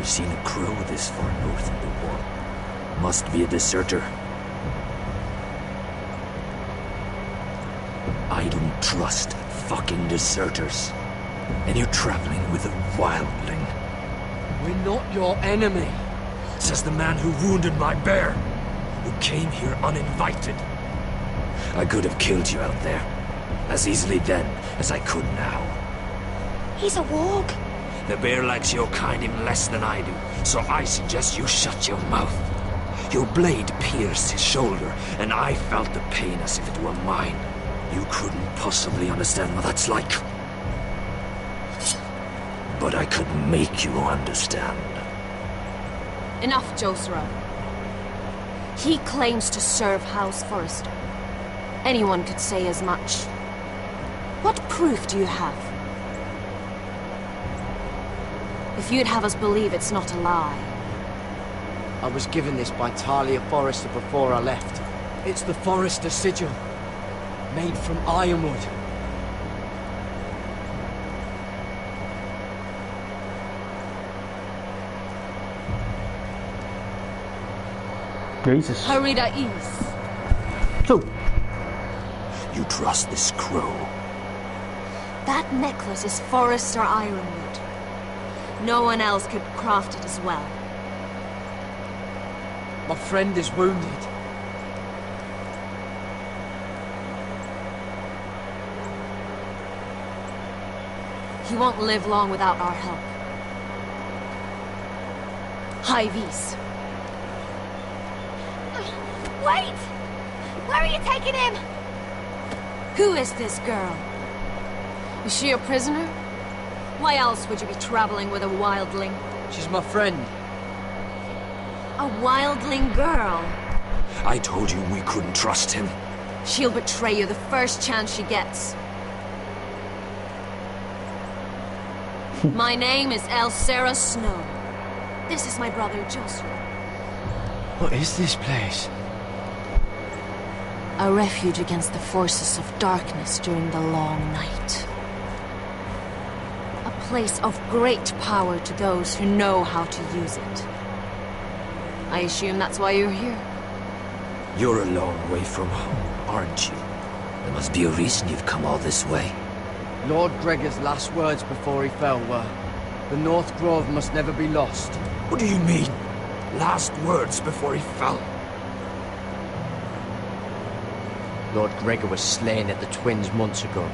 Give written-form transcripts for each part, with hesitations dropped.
seen a crow this far north in the war. Must be a deserter. I don't trust fucking deserters. And you're traveling with a wildling. We're not your enemy, Says the man who wounded my bear, who came here uninvited. I could have killed you out there, as easily then as I could now. He's a warg. The bear likes your kind even less than I do, so I suggest you shut your mouth. Your blade pierced his shoulder, and I felt the pain as if it were mine. You couldn't possibly understand what that's like. But I could make you understand. Enough, Josra. He claims to serve House Forrester. Anyone could say as much. What proof do you have? If you'd have us believe it's not a lie. I was given this by Talia Forrester before I left. It's the Forrester sigil, made from ironwood. Jesus. Harida East. So, You trust this crow? That necklace is Forrester ironwood. No one else could craft it as well. My friend is wounded. He won't live long without our help. High Vis. Wait! Where are you taking him? Who is this girl? Is she a prisoner? Why else would you be traveling with a wildling? She's my friend. A wildling girl? I told you we couldn't trust him. She'll betray you the first chance she gets. My name is Elsera Snow. This is my brother Josra. What is this place? A refuge against the forces of darkness during the long night. A place of great power to those who know how to use it. I assume that's why you're here. You're a long way from home, aren't you? There must be a reason you've come all this way. Lord Gregor's last words before he fell were, "The North Grove must never be lost." What do you mean? Last words before he fell? Lord Gregor was slain at the Twins months ago,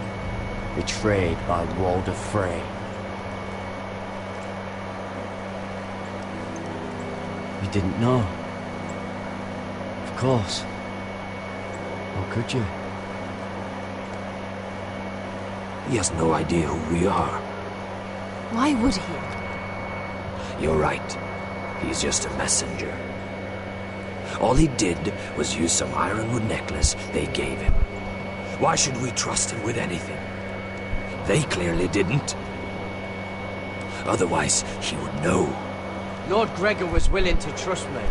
betrayed by Walder Frey. You didn't know? Of course. How could you? He has no idea who we are. Why would he? You're right. He's just a messenger. All he did was use some ironwood necklace they gave him. Why should we trust him with anything? They clearly didn't. Otherwise, he would know. Lord Gregor was willing to trust me.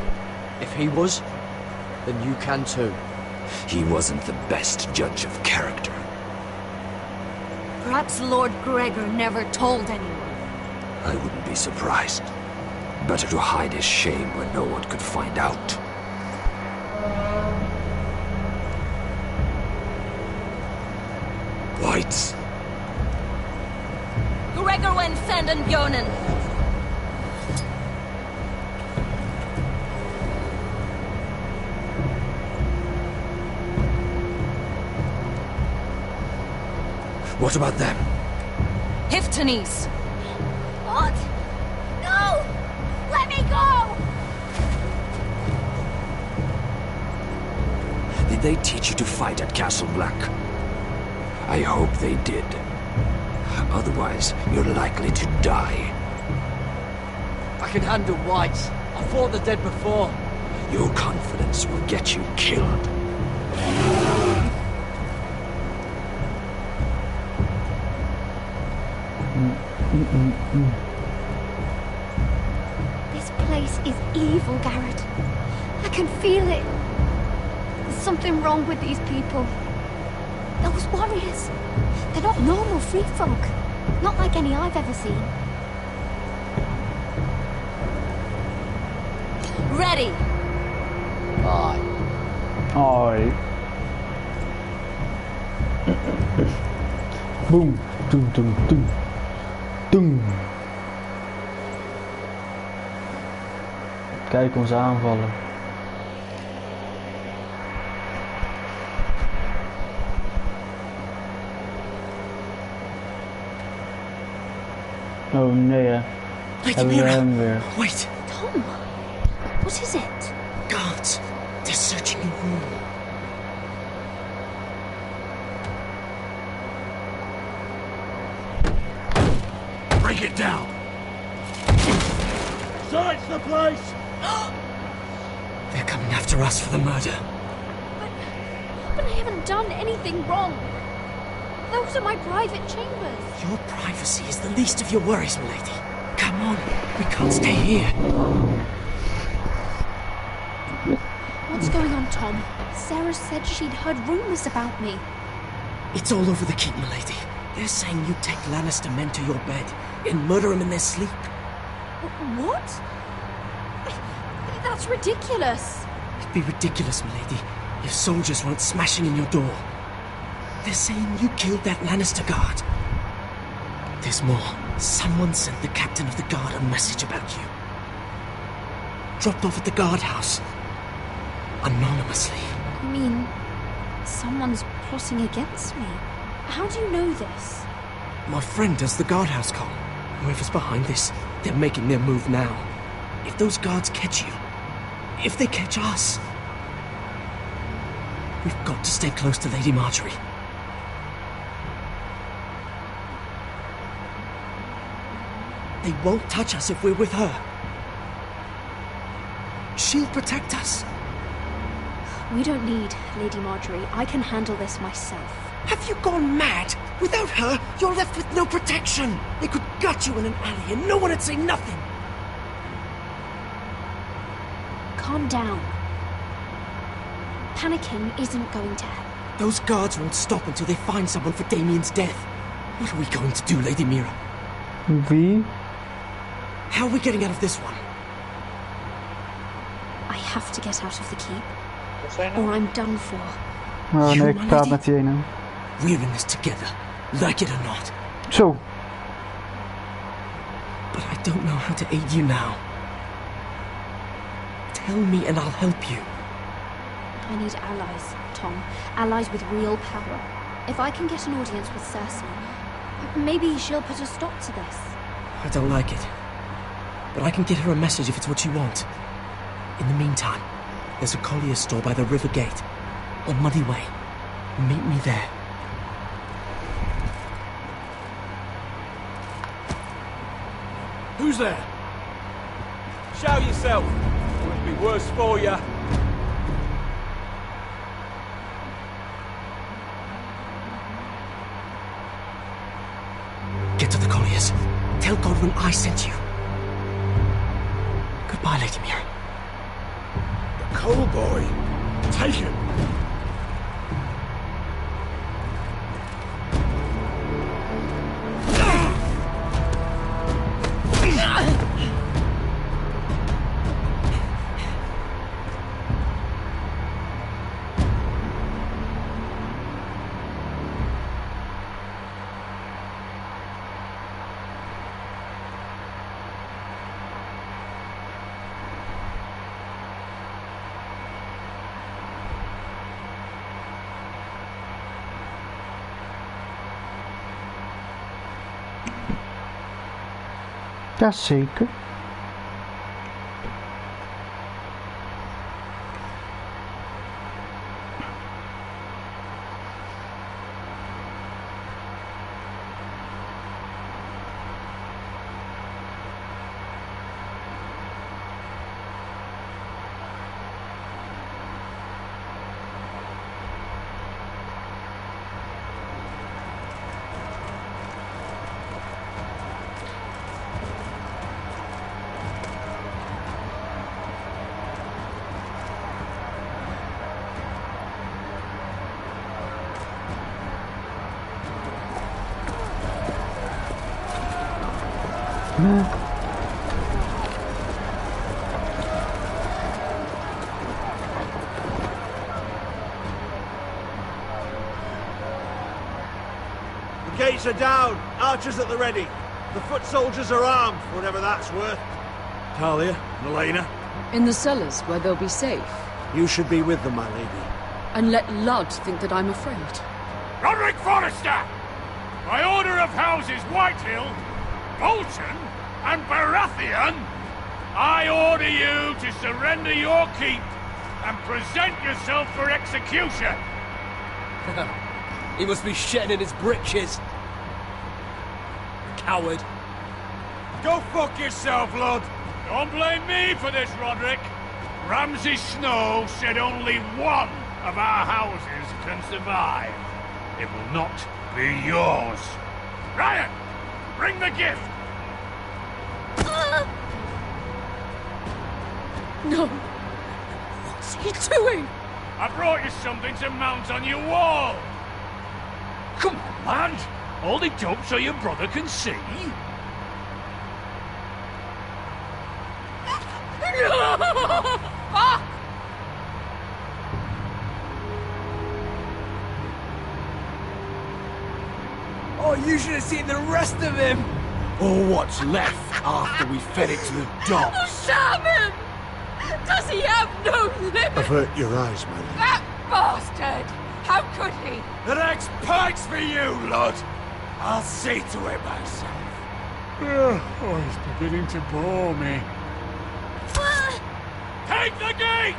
If he was, then you can too. He wasn't the best judge of character. Perhaps Lord Gregor never told anyone. I wouldn't be surprised. Better to hide his shame where no one could find out. Whites. Gregor went senden Bjonen. What about them? Hiftanes. What? No! Let me go! Did they teach you to fight at Castle Black? I hope they did. Otherwise, you're likely to die. I can handle whites. I fought the dead before. Your confidence will get you killed. This place is evil, Garrett. I can feel it. There's something wrong with these people. Those warriors. They're not normal free folk. Not like any I've ever seen. Ready! Aye. Hoi. Boom. Doem, doem, doem. Doem. Kijk ons aanvallen. Oh nee, hè. Hebben we hem weer. Wait. Tom, what is it? Guards. They're searching your room. Break it down! Search the place! They're coming after us for the murder. But I haven't done anything wrong. Those are my private chambers. Your privacy is the least of your worries, milady. Come on, we can't stay here. What's going on, Tom? Sarah said she'd heard rumors about me. It's all over the keep, milady. They're saying you take Lannister men to your bed and murder them in their sleep. What? That's ridiculous. It'd be ridiculous, milady, if soldiers weren't smashing in your door. They're saying you killed that Lannister guard. There's more. Someone sent the captain of the guard a message about you. Dropped off at the guardhouse. Anonymously. I mean, someone's plotting against me. How do you know this? My friend does the guardhouse call. Whoever's behind this, they're making their move now. If those guards catch you, if they catch us, we've got to stay close to Lady Marjorie. They won't touch us if we're with her. She'll protect us. We don't need Lady Marjorie. I can handle this myself. Have you gone mad? Without her, you're left with no protection. They could gut you in an alley and no one would say nothing. Calm down. Panicking isn't going to help. Those guards won't stop until they find someone for Damien's death. What are we going to do, Lady Mira? Wie? How are we getting out of this one? I have to get out of the keep, or I'm done for. Oh nee, ik praat met die ene. We're in this together, like it or not. Zo. But I don't know how to aid you now. Tell me and I'll help you. I need allies, Tom. Allies with real power. If I can get an audience with Cersei, maybe she'll put a stop to this. I don't like it. But I can get her a message if it's what you want. In the meantime, there's a collier's store by the river gate. On Muddy Way. Meet me there. Who's there? Show yourself. Would be worse for you. Get to the colliers. Tell Godwin I sent you. Goodbye, Lady Mira. The coal boy. Take him. Jazeker. gates are down. Archers at the ready. The foot soldiers are armed, whatever that's worth. Talia, Elena, In the cellars, where they'll be safe. you should be with them, my lady. And let Lud think that I'm afraid. Roderick Forrester! By order of Houses Whitehill, Bolton, and Baratheon, I order you to surrender your keep and present yourself for execution. He must be shitting in his britches. Coward. Go fuck yourself, lad. Don't blame me for this, Roderick. Ramsay Snow said only one of our houses can survive. It will not be yours. Ryan, bring the gift. No. What's he doing? I brought you something to mount on your wall. Come on, lad. Hold it up so your brother can see. Oh, you should have seen the rest of him! Or what's left after we fed it to the dogs. Damn him! Does he have no limit? Avert your eyes, my lady. That bastard! How could he? The next pike's for you, lad. I'll see to it myself. Oh, he's beginning to bore me. Take the gate!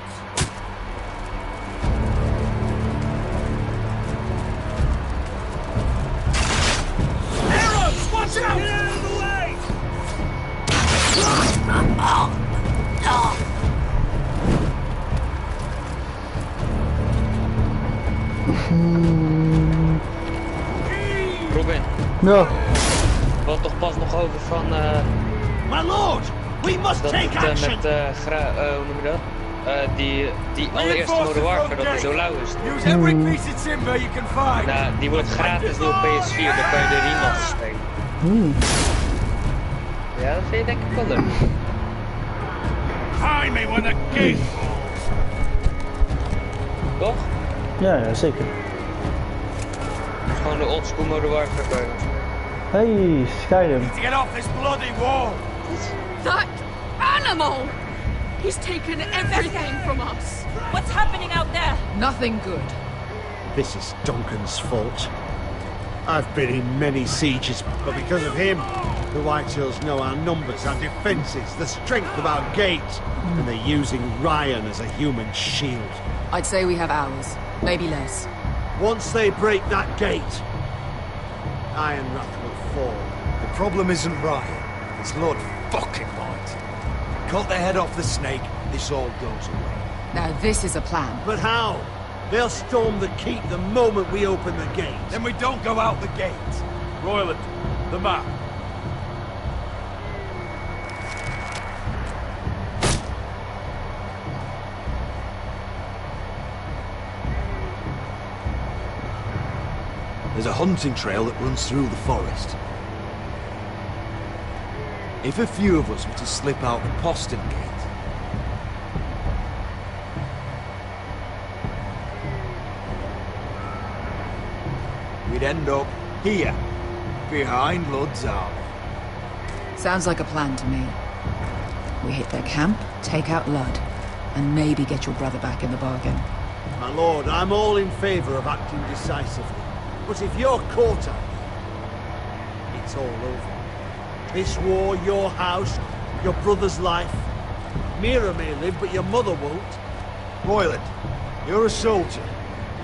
Arrows! Watch out! Get out of the way! Robin, Ja, we hadden toch pas nog over van My lord, we must dat take het action. met hoe noem je dat? Die allereerste Modern Warfare, dat hij zo lauw is. Use every piece of timber you can find. Nou, die wordt gratis nu op PS4, dan kan je de remaster spelen. Ja, dat vind je denk ik wel leuk. Hide me when the gate falls. Toch? ja, zeker. Het is gewoon de oldschool Modern Warfare kan je dan spelen. Hey, Skyrim. To get off this bloody wall. That animal! He's taken everything from us. What's happening out there? Nothing good. This is Duncan's fault. I've been in many sieges, but because of him, the Whitehills know our numbers, our defences, the strength of our gate, and they're using Ryan as a human shield. I'd say we have hours, maybe less. Once they break that gate, Ironrath will fall. The problem isn't Ryan. It's Lord fucking Light. Cut the head off the snake, this all goes away. Now this is a plan. But how? They'll storm the keep the moment we open the gate. Then we don't go out the gate. Royland, the map. There's a hunting trail that runs through the forest. If a few of us were to slip out the postern gate, we'd end up here, behind Lud's army. Sounds like a plan to me. We hit their camp, take out Lud, and maybe get your brother back in the bargain. My lord, I'm all in favour of acting decisively. But if you're caught up, it's all over. This war, your house, your brother's life. Mira may live, but your mother won't. Royland, you're a soldier.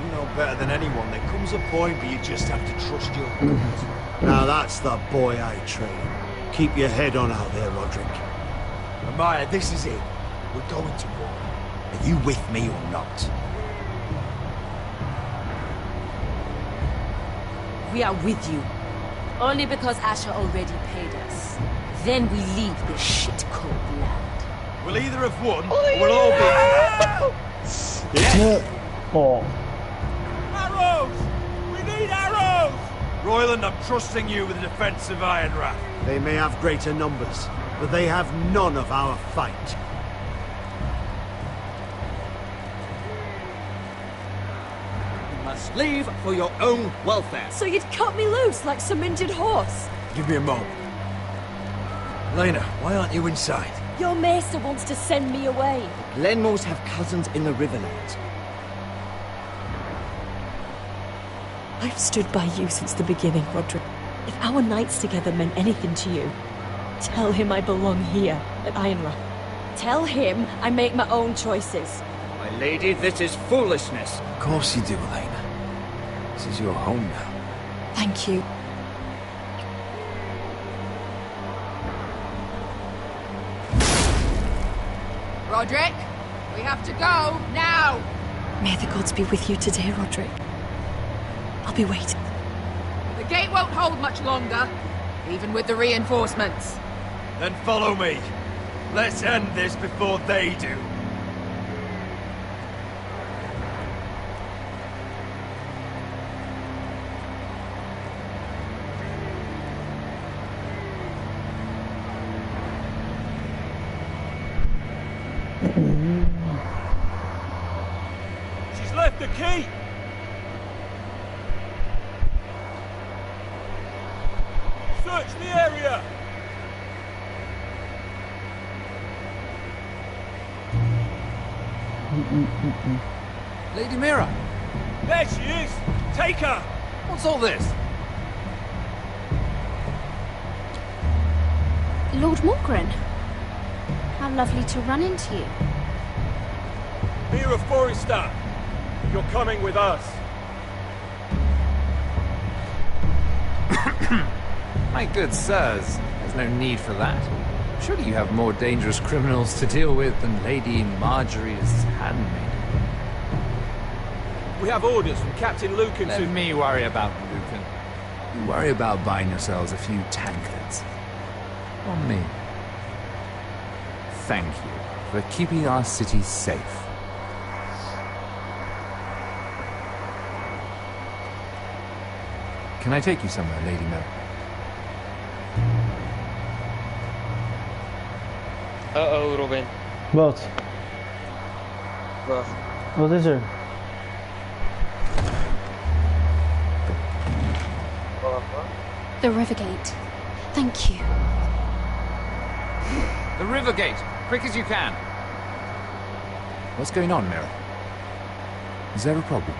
You know better than anyone. There comes a point where you just have to trust your gut. Now that's the boy I train. Keep your head on out there, Roderick. Amaya, this is it. We're going to war. Are you with me or not? We are with you. Only because Asher already paid us. Then we leave this shit-cold land. We'll either have won, or we'll all be... Ja. Oh. Arrows! We need arrows! Royland, I'm trusting you with the defense of Ironrath. They may have greater numbers, but they have none of our fight. My must leave for your own welfare. So you'd cut me loose like some injured horse? Give me a moment. Lena, why aren't you inside? Your maester wants to send me away. Glenmores have cousins in the Riverlands. I've stood by you since the beginning, Roderick. If our nights together meant anything to you, tell him I belong here at Ironra. Tell him I make my own choices. My lady, this is foolishness. Of course you do, Elena. This is your home now. Thank you. Roderick, we have to go, now! May the gods be with you today, Roderick. I'll be waiting. The gate won't hold much longer, even with the reinforcements. Then follow me. Let's end this before they do. She's left the key! Search the area! Lady Mira! There she is! Take her! What's all this? Lord Morgren. How lovely to run into you. Mira Forrester! You're coming with us. My good sirs, there's no need for that. Surely you have more dangerous criminals to deal with than Lady Marjorie's handmaid. We have orders from Captain Lucan Let to... me worry about Lucan. You worry about buying yourselves a few tankards. On me. Thank you for keeping our city safe. Can I take you somewhere, Lady Mel? Uh-oh, Robin. Wat? Wacht. Wat is er? The Rivergate. Thank you. The river gate! Quick as you can! What's going on, Mira? Is there a problem?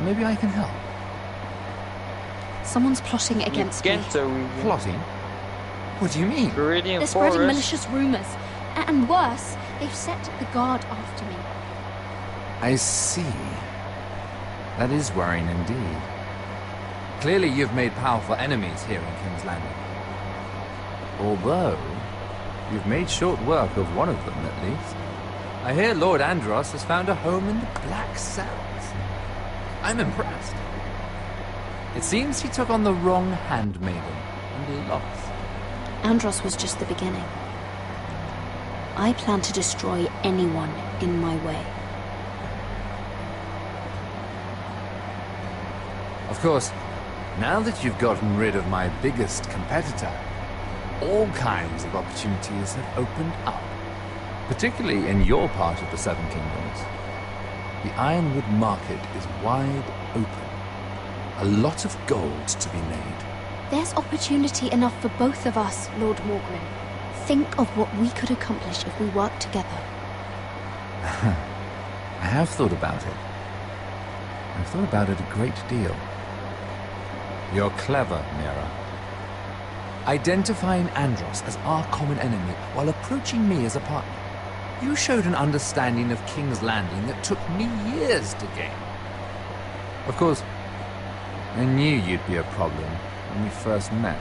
Maybe I can help. Someone's plotting against me. Plotting? What do you mean? They're spreading malicious rumors. And worse, they've set the guard after me. I see. That is worrying indeed. Clearly you've made powerful enemies here in King's Landing. Although, you've made short work of one of them at least. I hear Lord Andros has found a home in the Black Cells. I'm impressed. It seems he took on the wrong handmaiden and lost. Andros was just the beginning. I plan to destroy anyone in my way. Of course, now that you've gotten rid of my biggest competitor, all kinds of opportunities have opened up. Particularly in your part of the Seven Kingdoms. The Ironwood market is wide open. A lot of gold to be made. There's opportunity enough for both of us, Lord Morgren. Think of what we could accomplish if we worked together. I have thought about it. I've thought about it a great deal. You're clever, Mira. Identifying Andros as our common enemy while approaching me as a partner. You showed an understanding of King's Landing that took me years to gain. Of course, I knew you'd be a problem when we first met.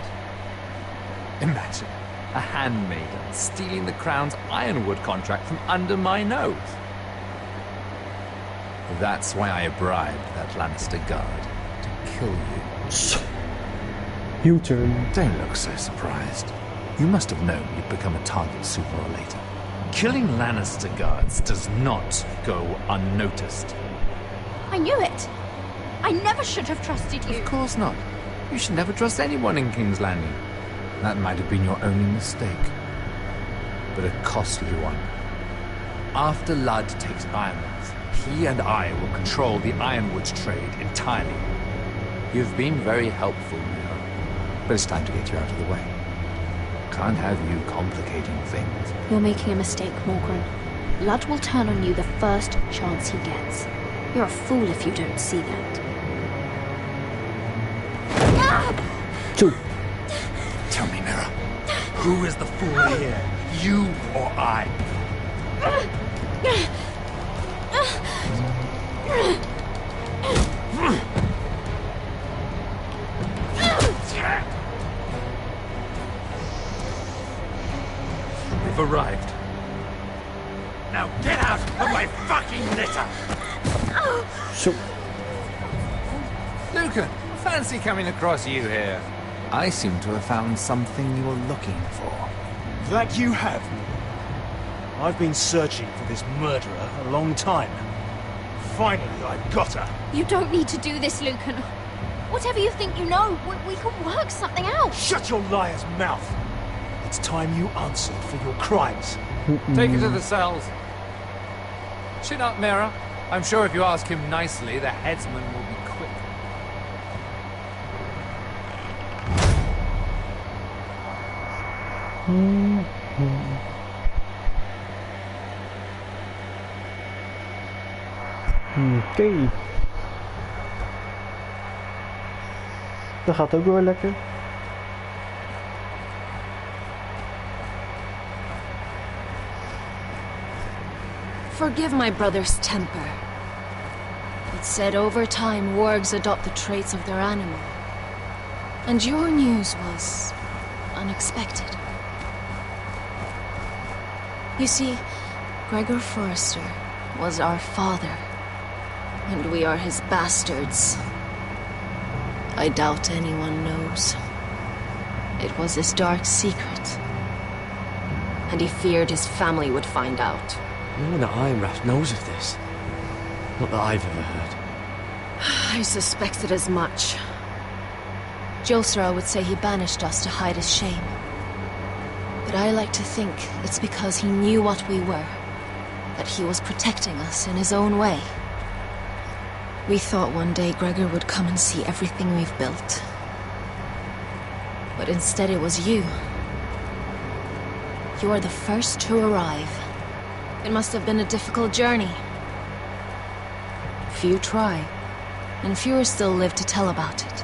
Imagine a handmaiden stealing the Crown's Ironwood contract from under my nose. That's why I bribed that Lannister guard to kill you. U-turn. Don't look so surprised. You must have known you'd become a target sooner or later. Killing Lannister guards does not go unnoticed. I knew it! I never should have trusted you. Of course not. You should never trust anyone in King's Landing. That might have been your only mistake. But a costly one. After Ludd takes Ironlands, he and I will control the ironwoods trade entirely. You've been very helpful, Mira, but it's time to get you out of the way. Can't have you complicating things. You're making a mistake, Morgan. Lud will turn on you the first chance he gets. You're a fool if you don't see that. Two. Tell me, Mira, who is the fool here? You or I? We've arrived. Now get out of my fucking litter! So, Lucan, fancy coming across you here. I seem to have found something you were looking for. That you have. I've been searching for this murderer a long time. Finally, I've got her. You don't need to do this, Lucan. Whatever you think you know, we can work something out. Shut your liar's mouth. It's time you answered for your crimes. Take her to the cells. Chin up, Mira. I'm sure if you ask him nicely, the headsman will be quick. Oké. Dat gaat ook wel lekker. Forgive my brother's temper. It's said over time wargs adopt the traits of their animal. And your news was unexpected. You see, Gregor Forrester was our father, and we are his bastards. I doubt anyone knows. It was his dark secret, and he feared his family would find out. No one at Ironrath knows of this. Not that I've ever heard. I suspected as much. Josera would say he banished us to hide his shame. But I like to think it's because he knew what we were, that he was protecting us in his own way. We thought one day Gregor would come and see everything we've built. But instead it was you. You are the first to arrive. It must have been a difficult journey. Few try, and fewer still live to tell about it.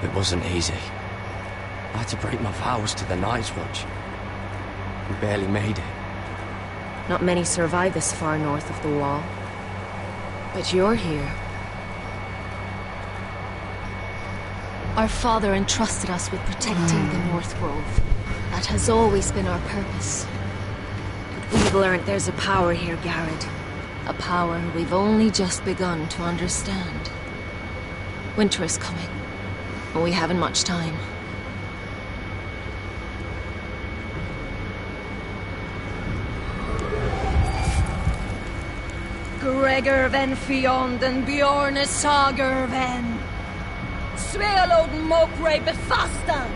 It wasn't easy. I had to break my vows to the Night's Watch. We barely made it. Not many survive this far north of the Wall. But you're here. Our father entrusted us with protecting the North Grove. That has always been our purpose. But we've learned there's a power here, Garrett. A power we've only just begun to understand. Winter is coming, but we haven't much time. Gregor ven Fionden Bjorne Sager ven Svealoden Mopre Befastan.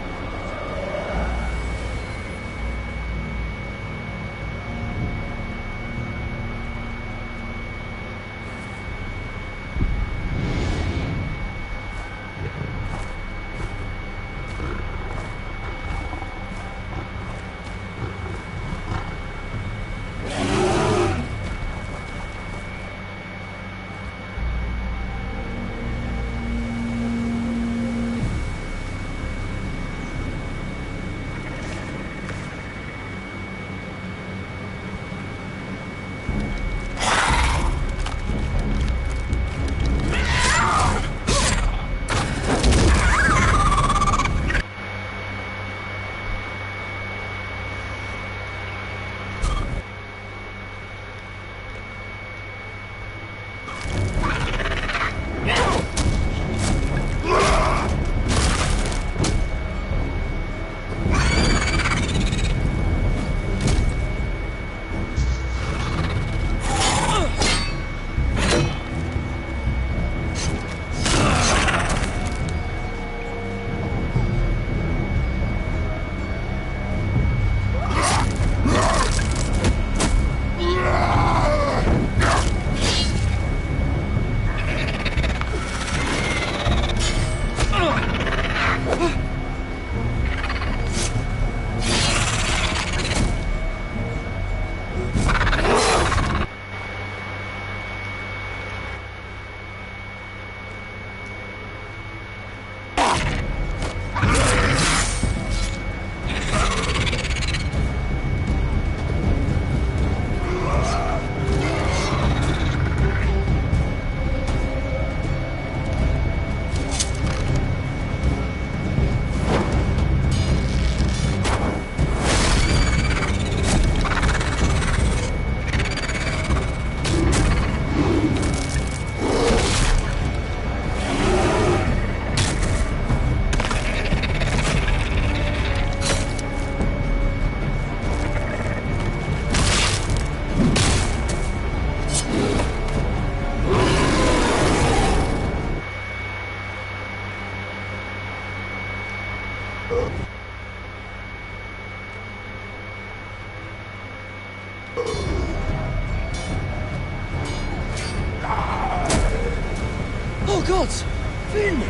Oh gods! Finn!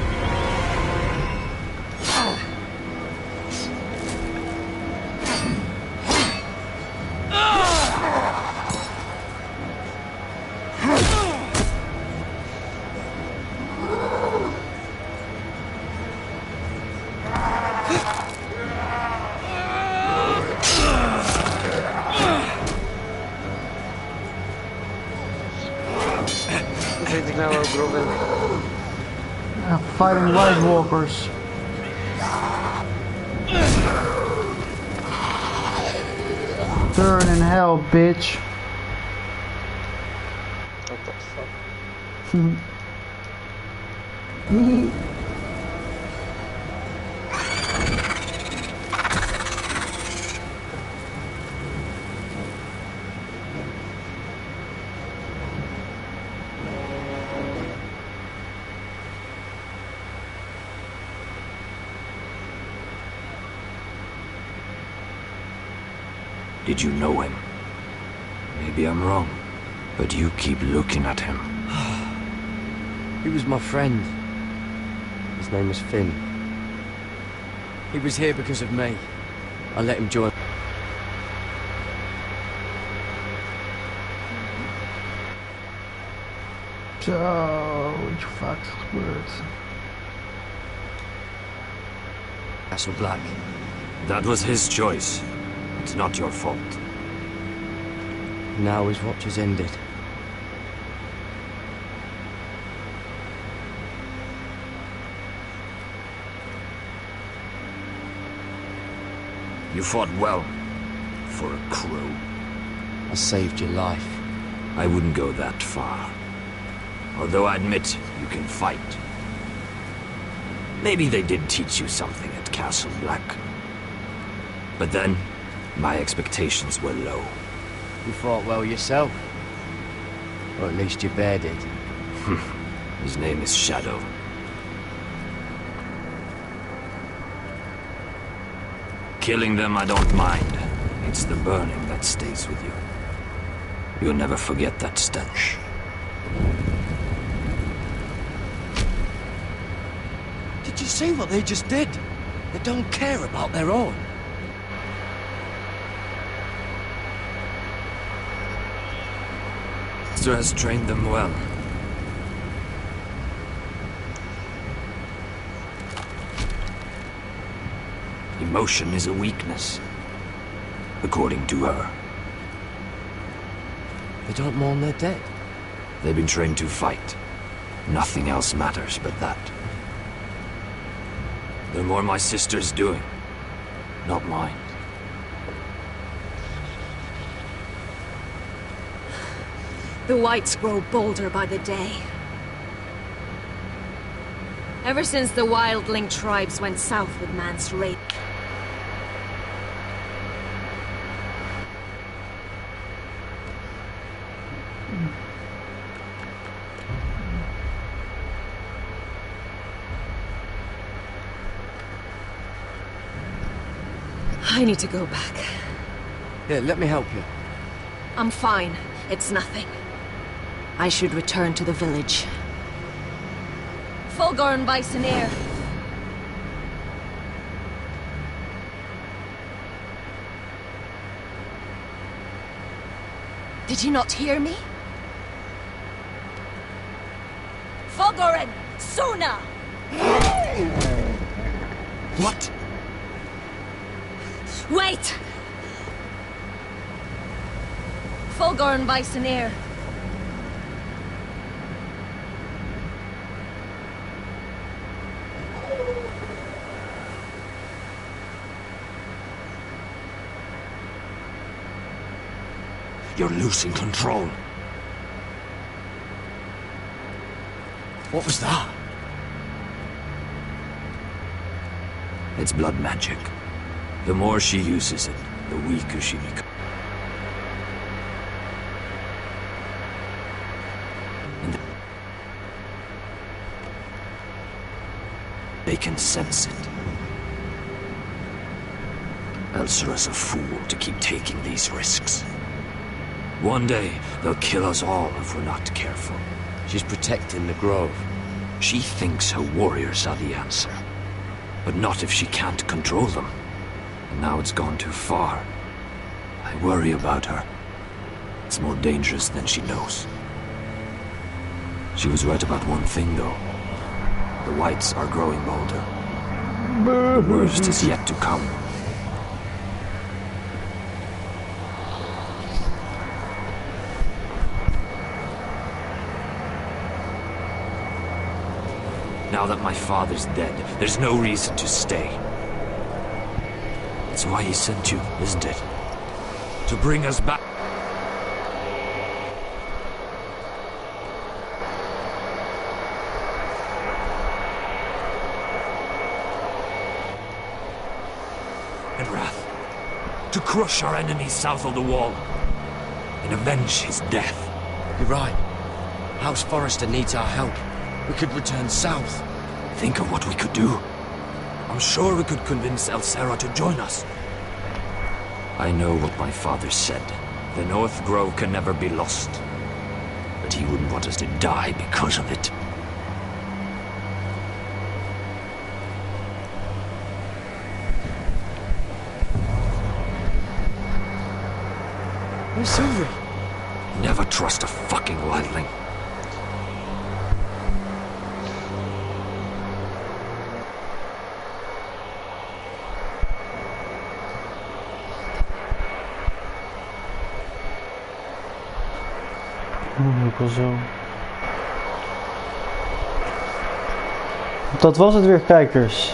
Fighting White Walkers. Turn in hell, bitch. What the fuck? Did you know him? Maybe I'm wrong, but you keep looking at him. He was my friend. His name was Finn. He was here because of me. I let him join. Zo, iets vaak gebeurd. Castle Black. That was his choice. It's not your fault. Now his watch has ended. You fought well. For a crow. I saved your life. I wouldn't go that far. Although I admit, you can fight. Maybe they did teach you something at Castle Black. But then, my expectations were low. You fought well yourself. Or at least your bear did. His name is Shadow. Killing them I don't mind. It's the burning that stays with you. You'll never forget that stench. Did you see what they just did? They don't care about their own. Master has trained them well. Emotion is a weakness, according to her. They don't mourn their dead. They've been trained to fight. Nothing else matters but that. They're more my sister's doing, not mine. The whites grow bolder by the day. Ever since the wildling tribes went south with man's rape. I need to go back. Here, let me help you. I'm fine. It's nothing. I should return to the village. Fulgorn Bisoneer. Did you not hear me? Fulgorn! Suna! What? Wait! Fulgorn Bisoneer. You're losing control. What was that? It's blood magic. The more she uses it, the weaker she becomes. And they can sense it. Elsera's a fool to keep taking these risks. One day, they'll kill us all if we're not careful. She's protecting the grove. She thinks her warriors are the answer. But not if she can't control them. And now it's gone too far. I worry about her. It's more dangerous than she knows. She was right about one thing, though. The Whites are growing bolder. The worst is yet to come. Now that my father's dead, there's no reason to stay. That's why he sent you, isn't it? To bring us back. And Wrath. To crush our enemies south of the wall. And avenge his death. You're right. House Forrester needs our help. We could return south. Think of what we could do. I'm sure we could convince El Serra to join us. I know what my father said. The North Grove can never be lost. But he wouldn't want us to die because of it. Where's Sylvie? Never trust a fucking wildling. Zo. Dat was het weer, kijkers.